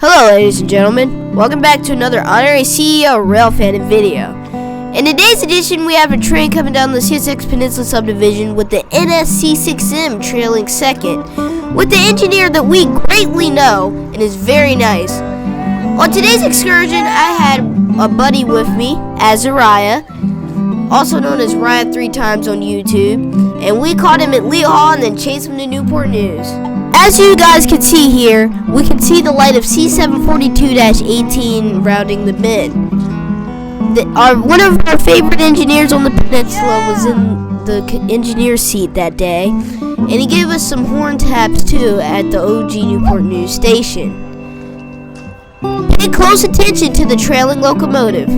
Hello ladies and gentlemen, welcome back to another Honorary CEO Railfan video. In today's edition we have a train coming down the CSX Peninsula Subdivision with the C6M trailing second, with the engineer that we greatly know and is very nice. On today's excursion I had a buddy with me, Azariah, also known as Ryan 3 times on YouTube, and we caught him at Lee Hall and then chased him to Newport News. As you guys can see here, we can see the light of C748-18 rounding the bend. One of our favorite engineers on the peninsula was in the engineer seat that day, and he gave us some horn taps too at the OG Newport News station. Pay close attention to the trailing locomotive.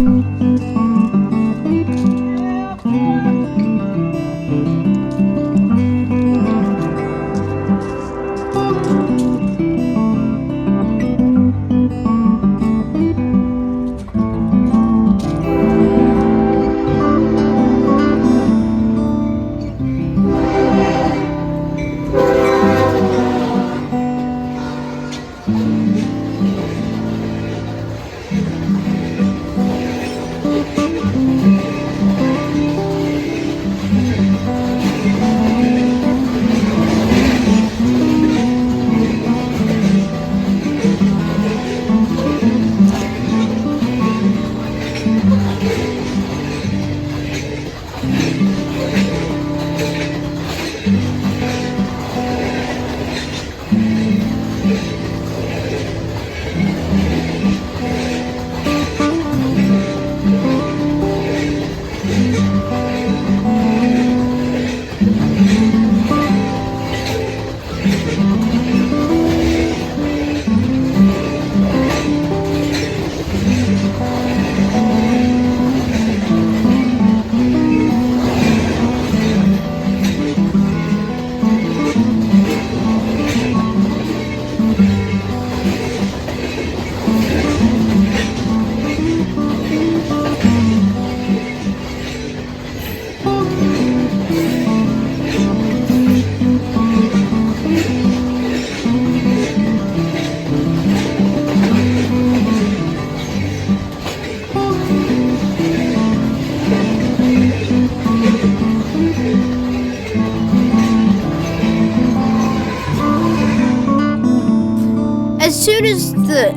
As soon as the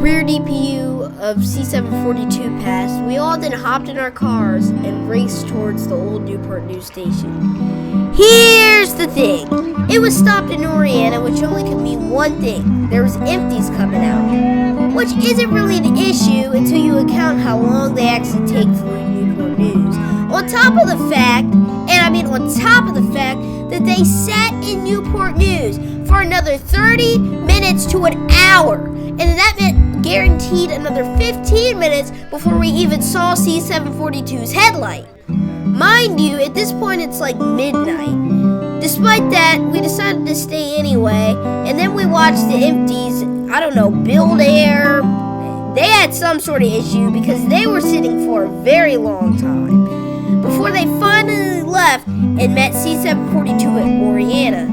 rear DPU of C742 passed, we all then hopped in our cars and raced towards the old Newport News station. Here's the thing. It was stopped in Oriana, which only could mean one thing. There was empties coming out, which isn't really an issue until you account how long they actually take to leave Newport News. On top of the fact that they sat in Newport News for another 30 minutes to an hour, and that meant guaranteed another 15 minutes before we even saw C742's headlight. Mind you, at this point it's like midnight. Despite that, we decided to stay anyway, and then we watched the empties, build air. They had some sort of issue because they were sitting for a very long time before they finally left and met C742 at Oriana.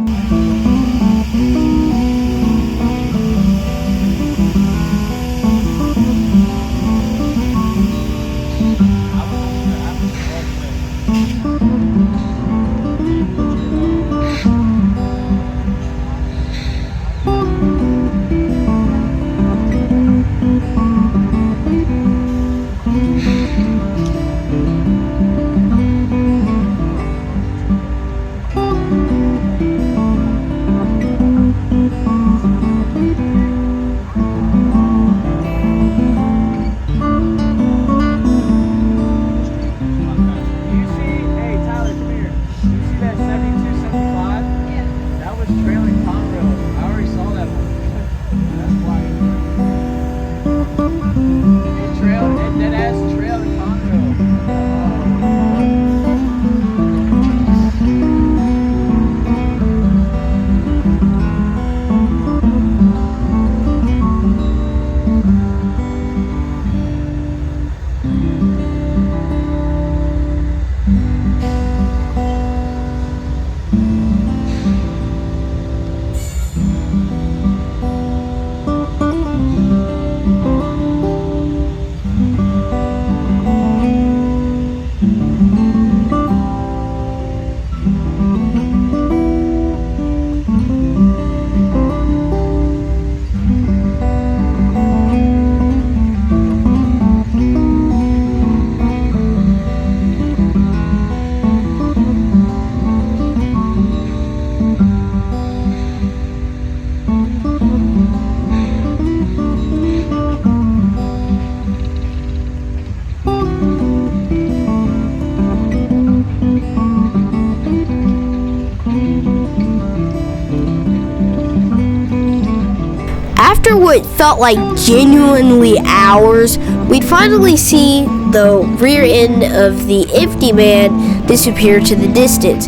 it felt like genuinely hours, we'd finally see the rear end of the empty van disappear to the distance.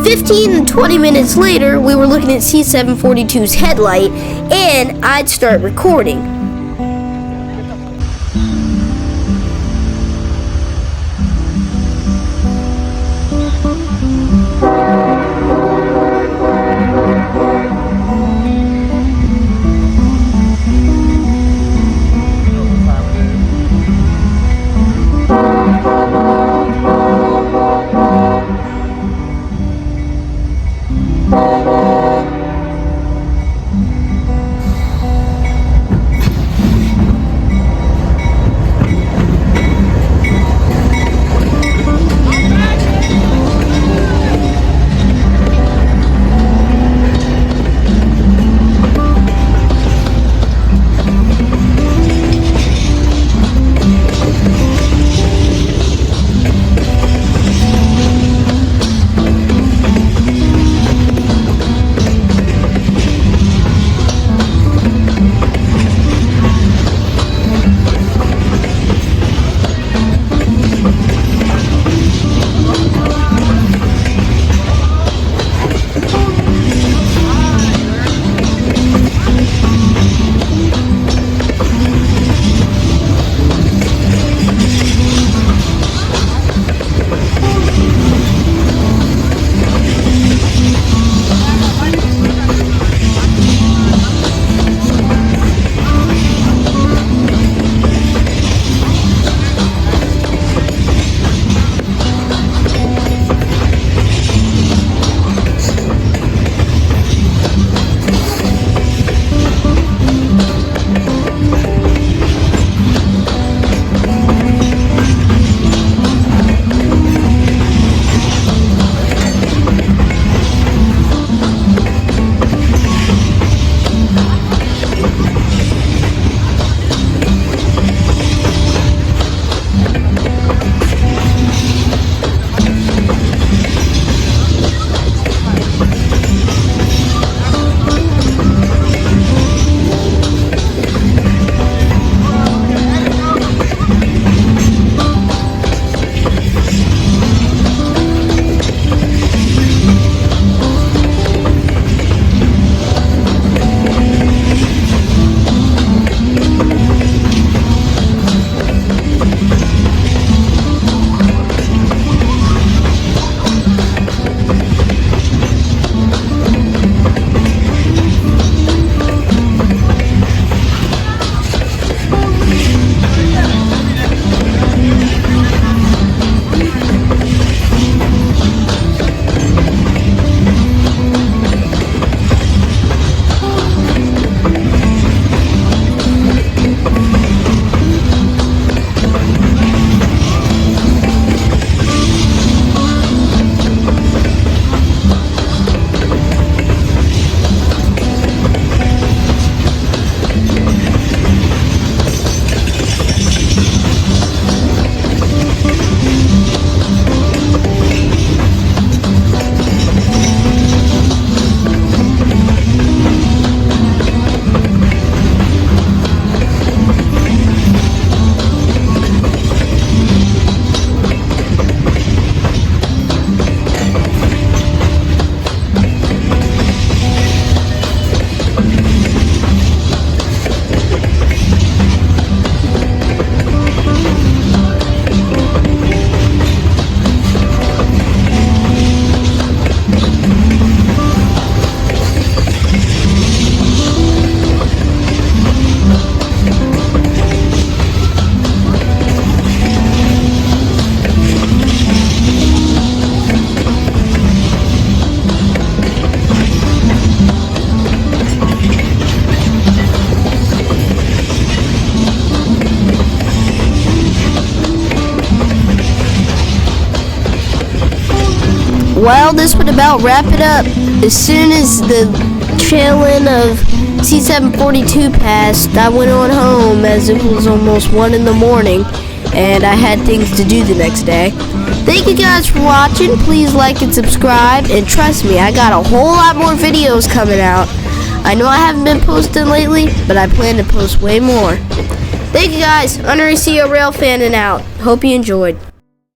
15 and 20 minutes later, we were looking at C742's headlight, and I'd start recording. Well, this would about wrap it up. As soon as the tail end of C742 passed, I went on home as it was almost 1 in the morning and I had things to do the next day. Thank you guys for watching. Please like and subscribe, and trust me, I got a whole lot more videos coming out. I know I haven't been posting lately, but I plan to post way more. Thank you guys. Honorary CEO Rail fanning out. Hope you enjoyed.